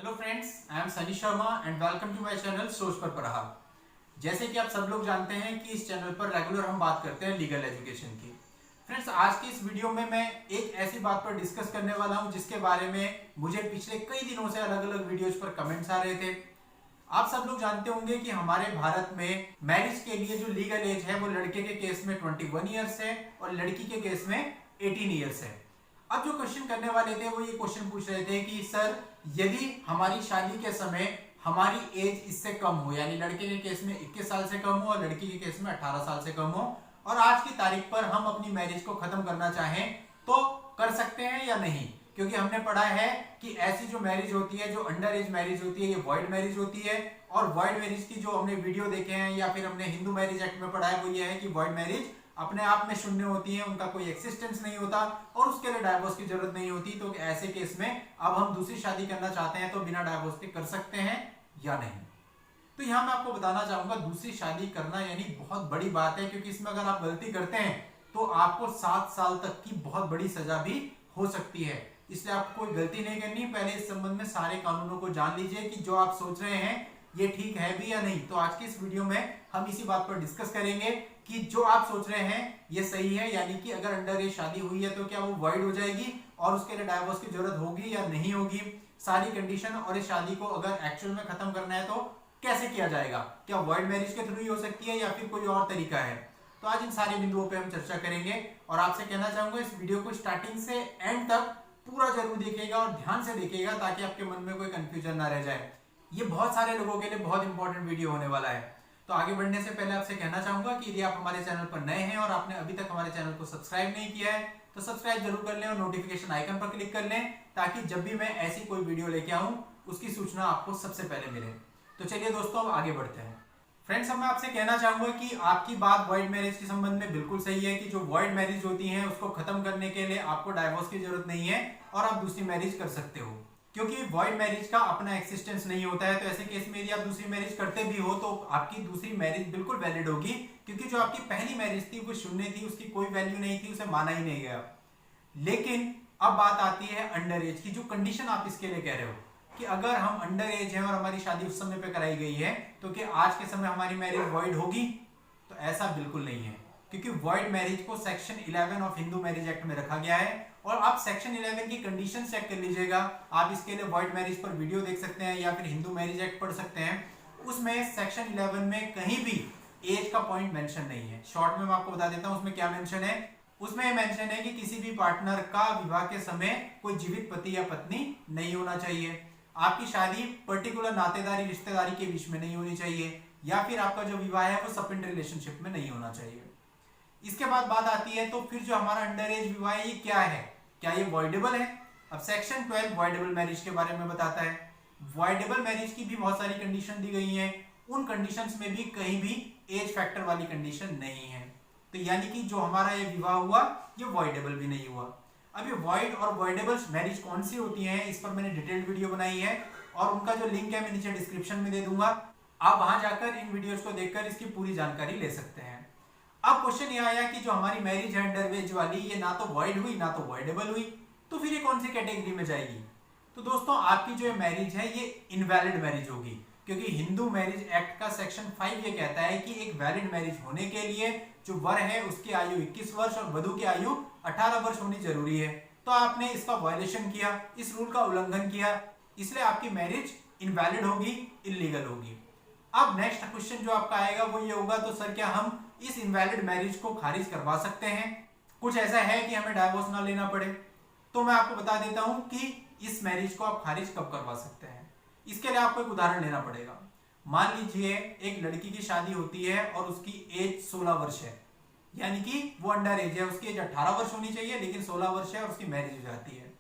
Hello friends, I am Sunny Sharma and welcome to my channel सोच पर पढ़ा। जैसे कि आप सब लोग जानते हैं कि इस चैनल पर रेगुलर हम बात करते हैं लीगल एजुकेशन की। फ्रेंड्स, आज की इस वीडियो में मैं एक ऐसी बात पर डिस्कस करने वाला हूं जिसके बारे में मुझे पिछले कई दिनों से अलग अलग वीडियोज पर कमेंट्स आ रहे थे। आप सब लोग जानते होंगे कि हमारे भारत में मैरिज के लिए जो लीगल एज है वो लड़के के केस में 21 ईयर्स है और लड़की के केस में 18 ईयर्स है। अब जो क्वेश्चन करने वाले थे वो ये क्वेश्चन पूछ रहे थे कि सर, यदि हमारी शादी के समय हमारी एज इससे कम हो, यानी लड़के के केस में 21 साल से कम हो और लड़की के केस में 18 साल से कम हो, और आज की तारीख पर हम अपनी मैरिज को खत्म करना चाहें तो कर सकते हैं या नहीं। क्योंकि हमने पढ़ा है कि ऐसी जो मैरिज होती है, जो अंडर एज मैरिज होती है, ये वॉइड मैरिज होती है। और वॉइड मैरिज की जो हमने वीडियो देखे हैं या फिर हमने हिंदू मैरिज एक्ट में पढ़ा है वो ये है कि वॉइड मैरिज अपने आप में शून्य होती है, उनका कोई एक्सिस्टेंस नहीं होता और उसके लिए डाइवोर्स की जरूरत नहीं होती। तो ऐसे केस में अब हम दूसरी शादी करना चाहते हैं तो बिना डाइवोर्स के कर सकते हैं या नहीं। तो यहां मैं आपको बताना चाहूंगा, दूसरी शादी करना यानी बहुत बड़ी बात है, क्योंकि इसमें अगर आप गलती करते हैं तो आपको 7 साल तक की बहुत बड़ी सजा भी हो सकती है। इसलिए आपको कोई गलती नहीं करनी। पहले इस संबंध में सारे कानूनों को जान लीजिए कि जो आप सोच रहे हैं ये ठीक है भी या नहीं। तो आज की इस वीडियो में हम इसी बात पर डिस्कस करेंगे कि जो आप सोच रहे हैं ये सही है, यानी कि अगर अंडर एज शादी हुई है तो क्या वो वॉइड हो जाएगी और उसके लिए डाइवोर्स की जरूरत होगी या नहीं होगी, सारी कंडीशन, और इस शादी को अगर एक्चुअल में खत्म करना है तो कैसे किया जाएगा, क्या वॉइड मैरिज के थ्रू ही हो सकती है या फिर कोई और तरीका है। तो आज इन सारे बिंदुओं पर हम चर्चा करेंगे और आपसे कहना चाहूंगा इस वीडियो को स्टार्टिंग से एंड तक पूरा जरूर देखिएगा और ध्यान से देखिएगा ताकि आपके मन में कोई कंफ्यूजन ना रह जाए। ये बहुत सारे लोगों के लिए बहुत इंपॉर्टेंट वीडियो होने वाला है। तो आगे बढ़ने से पहले आपसे कहना चाहूंगा कि यदि आप हमारे चैनल पर नए हैं और आपने अभी तक हमारे चैनल को सब्सक्राइब नहीं किया है तो सब्सक्राइब जरूर कर लें और नोटिफिकेशन आइकन पर क्लिक कर लें ताकि जब भी मैं ऐसी कोई वीडियो लेके आऊं उसकी सूचना आपको सबसे पहले मिले। तो चलिए दोस्तों, अब आगे बढ़ते हैं। फ्रेंड्स, अब मैं आपसे कहना चाहूंगा कि आपकी बात वॉइड मैरिज के संबंध में बिल्कुल सही है कि जो वॉइड मैरिज होती है उसको खत्म करने के लिए आपको डाइवोर्स की जरूरत नहीं है और आप दूसरी मैरिज कर सकते हो, क्योंकि वॉइड मैरिज का अपना एक्सिस्टेंस नहीं होता है। तो ऐसे केस में यदि आप दूसरी मैरिज करते भी हो तो आपकी दूसरी मैरिज बिल्कुल वैलिड होगी, क्योंकि जो आपकी पहली मैरिज थी वो शून्य थी, उसकी कोई वैल्यू नहीं थी, उसे माना ही नहीं गया। लेकिन अब बात आती है अंडर एज की। जो कंडीशन आप इसके लिए कह रहे हो कि अगर हम अंडर एज हैं और हमारी शादी उस समय पे कराई गई है तो क्या आज के समय हमारी मैरिज वॉइड होगी, तो ऐसा बिल्कुल नहीं है, क्योंकि वॉइड मैरिज को section 11 of Hindu marriage act में रखा गया है। और आप सेक्शन 11 की कंडीशन चेक कर लीजिएगा। आप इसके लिए वॉइड मैरिज पर वीडियो देख सकते हैं या फिर हिंदू मैरिज एक्ट पढ़ सकते हैं। उसमें सेक्शन 11 में कहीं भी एज का पॉइंट मेंशन नहीं है। शॉर्ट में मैं आपको बता देता हूं उसमें क्या मेंशन है। उसमें मेंशन है कि किसी भी पार्टनर का विवाह के समय कोई जीवित पति या पत्नी नहीं होना चाहिए, आपकी शादी पर्टिकुलर नातेदारी रिश्तेदारी के बीच में नहीं होनी चाहिए, या फिर आपका जो विवाह है वो सपिंड रिलेशनशिप में नहीं होना चाहिए। इसके बाद बात आती है तो फिर जो हमारा अंडर एज विवाह है ये क्या है, क्या ये वॉइडेबल है। अब सेक्शन 12 वॉइडेबल मैरिज के बारे में बताता है। वॉइडेबल मैरिज की भी बहुत सारी कंडीशन दी गई हैं। उन कंडीशंस में भी कहीं भी एज फैक्टर वाली कंडीशन नहीं है। तो यानी कि जो हमारा ये विवाह हुआ ये वॉइडेबल भी नहीं हुआ। अब ये वॉइड और वॉइडेबल मैरिज कौन सी होती हैं, इस पर मैंने डिटेल्ड वीडियो बनाई है और उनका जो लिंक है मैं नीचे डिस्क्रिप्शन में दे दूंगा। आप वहां जाकर इन वीडियोस को देखकर इसकी पूरी जानकारी ले सकते हैं। अब क्वेश्चन ये आया कि जो हमारी मैरिज है अंडर एज वाली, ये ना तो वॉइड हुई ना तो वॉइडेबल हुई, तो फिर ये कौन सी कैटेगरी में जाएगी। तो दोस्तों, आपकी जो मैरिज है ये इनवैलिड मैरिज होगी, क्योंकि हिंदू मैरिज एक्ट का सेक्शन 5 ये कहता है कि एक वैलिड मैरिज होने के लिए जो वर है उसकी आयु 21 वर्ष और वधु की आयु 18 वर्ष होनी जरूरी है। तो आपने इसका वायलेशन किया, इस रूल का उल्लंघन किया, इसलिए आपकी मैरिज इनवैलिड होगी, इलीगल होगी। अब नेक्स्ट क्वेश्चन जो आपका आएगा वो ये होगा, तो सर क्या हम इस इनवैलिड मैरिज को खारिज करवा सकते हैं, कुछ ऐसा है कि हमें डाइवोर्स ना लेना पड़े। तो मैं आपको बता देता हूं कि इस मैरिज को आप खारिज कब करवा सकते हैं। इसके लिए आपको एक उदाहरण लेना पड़ेगा। मान लीजिए एक लड़की की शादी होती है और उसकी एज 16 वर्ष है, यानी कि वो अंडर एज है, उसकी एज 18 वर्ष होनी चाहिए लेकिन 16 वर्ष है और उसकी मैरिज हो जाती है।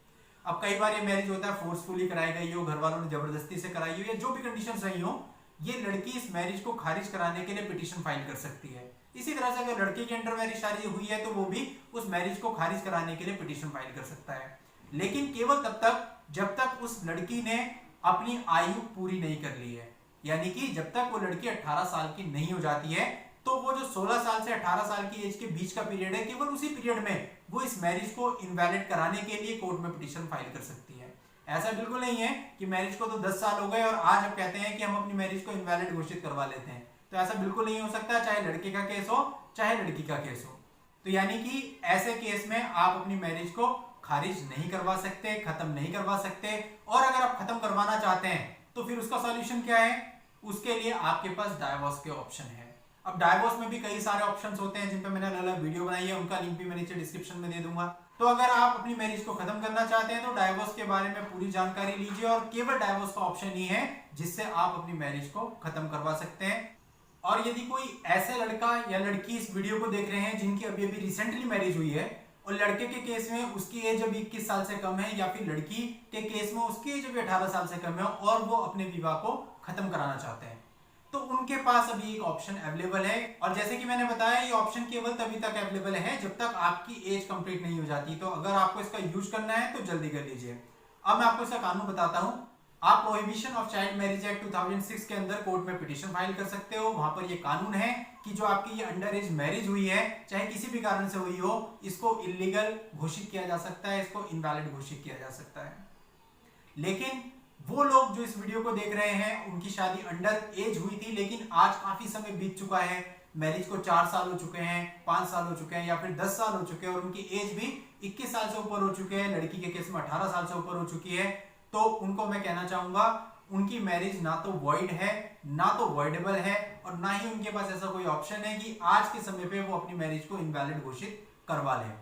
अब कई बार ये मैरिज होता है फोर्सफुली कराई गई हो, घर वालों ने जबरदस्ती से कराई हो, या जो भी कंडीशन रही हो, ये लड़की इस मैरिज को खारिज कराने के लिए पिटीशन फाइल कर सकती है। इसी तरह से अगर लड़के की अंडर मैरिज शादी हुई है तो वो भी उस मैरिज को खारिज कराने के लिए पिटीशन फाइल कर सकता है, लेकिन केवल तब तक जब तक उस लड़की ने अपनी आयु पूरी नहीं कर ली है। यानी कि जब तक वो लड़की 18 साल की नहीं हो जाती है, तो वो जो 16 साल से 18 साल की एज के बीच का पीरियड है, केवल उसी पीरियड में वो इस मैरिज को इनवैलिड कराने के लिए कोर्ट में पिटीशन फाइल कर सकती है। ऐसा बिल्कुल नहीं है कि मैरिज को तो 10 साल हो गए और आज आप कहते हैं कि हम अपनी मैरिज को इनवैलिड घोषित करवा लेते हैं। तो ऐसा बिल्कुल नहीं हो सकता, चाहे लड़के का केस हो चाहे लड़की का केस हो। तो यानी कि ऐसे केस में आप अपनी मैरिज को खारिज नहीं करवा सकते, खत्म नहीं करवा सकते। और अगर आप खत्म करवाना चाहते हैं तो फिर उसका सॉल्यूशन क्या है? उसके लिए आपके पास डाइवोर्स के ऑप्शन है। अब डाइवोर्स में भी कई सारे ऑप्शंस होते हैं जिन पे मैंने अलग अलग वीडियो बनाई है, उनका लिंक भी मैं नीचे डिस्क्रिप्शन में दे दूंगा। तो अगर आप अपनी मैरिज को खत्म करना चाहते हैं तो डाइवोर्स के बारे में पूरी जानकारी लीजिए और केवल डाइवोर्स का ऑप्शन ही है जिससे आप अपनी मैरिज को खत्म करवा सकते हैं। और यदि कोई ऐसे लड़का या लड़की इस वीडियो को देख रहे हैं जिनकी अभी अभी रिसेंटली मैरिज हुई है और लड़के के केस में उसकी एज अभी 21 साल से कम है, या फिर लड़की के केस में उसकी एज अभी 18 साल से कम है और वो अपने विवाह को खत्म कराना चाहते हैं, तो उनके पास अभी एक ऑप्शन अवेलेबल है। और जैसे कि मैंने बताया, ये ऑप्शन केवल तभी तक अवेलेबल है जब तक आपकी एज कंप्लीट नहीं हो जाती। तो अगर आपको इसका यूज करना है तो जल्दी कर लीजिए। अब मैं आपको इसका कानून बताता हूं। आप prohibition of child marriage act 2006 के अंदर कोर्ट में पिटीशन फाइल कर सकते हो। वहां पर ये कानून है कि जो आपकी ये अंडर एज मैरिज हुई है, चाहे किसी भी कारण से हुई हो, इसको इलीगल घोषित किया जा सकता है, इसको इनवैलिड घोषित किया जा सकता है। लेकिन वो लोग जो इस वीडियो को देख रहे हैं उनकी शादी अंडर एज हुई थी, लेकिन आज काफी समय बीत चुका है, मैरिज को 4 साल हो चुके हैं, 5 साल हो चुके हैं या फिर 10 साल हो चुके हैं और उनकी एज भी 21 साल से ऊपर हो चुके हैं, लड़की के केस में 18 साल से ऊपर हो चुकी है। तो उनको मैं कहना चाहूंगा उनकी मैरिज ना तो वॉइड है, ना तो वॉइडेबल है, और ना ही उनके पास ऐसा कोई ऑप्शन है कि आज के समय पे वो अपनी मैरिज को इनवैलिड घोषित करवा लें।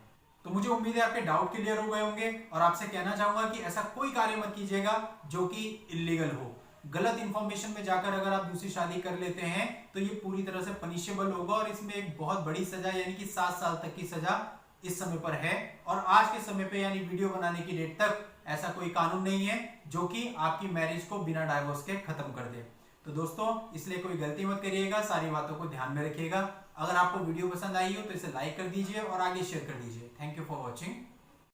तो मुझे उम्मीद है आपके डाउट क्लियर हो गए होंगे और आपसे कहना चाहूंगा कि ऐसा कोई कार्य मत कीजिएगा जो कि इलीगल हो। गलत इंफॉर्मेशन में जाकर अगर आप दूसरी शादी कर लेते हैं तो ये पूरी तरह से पनिशेबल होगा और इसमें एक बहुत बड़ी सजा यानी कि 7 साल तक की सजा इस समय पर है। और आज के समय पे यानी वीडियो बनाने की डेट तक ऐसा कोई कानून नहीं है जो कि आपकी मैरिज को बिना डाइवोर्स के खत्म कर दे। तो दोस्तों, इसलिए कोई गलती मत करिएगा, सारी बातों को ध्यान में रखिएगा। अगर आपको वीडियो पसंद आई हो तो इसे लाइक कर दीजिए और आगे शेयर कर दीजिए। Thank you for watching.